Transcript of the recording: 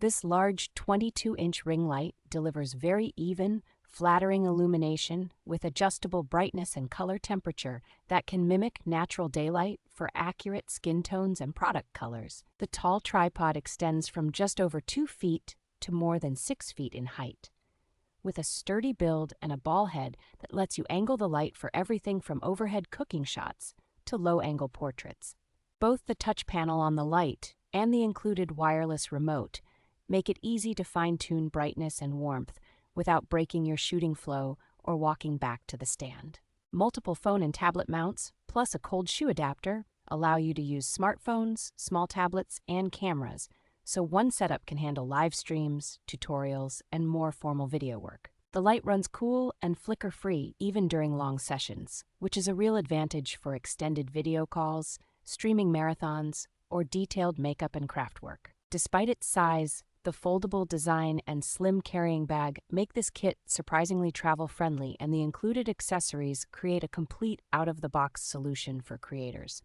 This large 22-inch ring light delivers very even, flattering illumination with adjustable brightness and color temperature that can mimic natural daylight for accurate skin tones and product colors. The tall tripod extends from just over 2 feet to more than 6 feet in height, with a sturdy build and a ball head that lets you angle the light for everything from overhead cooking shots to low-angle portraits. Both the touch panel on the light and the included wireless remote make it easy to fine-tune brightness and warmth without breaking your shooting flow or walking back to the stand. Multiple phone and tablet mounts, plus a cold shoe adapter, allow you to use smartphones, small tablets, and cameras, so one setup can handle live streams, tutorials, and more formal video work. The light runs cool and flicker-free even during long sessions, which is a real advantage for extended video calls, streaming marathons, or detailed makeup and craft work. Despite its size, the foldable design and slim carrying bag make this kit surprisingly travel-friendly, and the included accessories create a complete out-of-the-box solution for creators.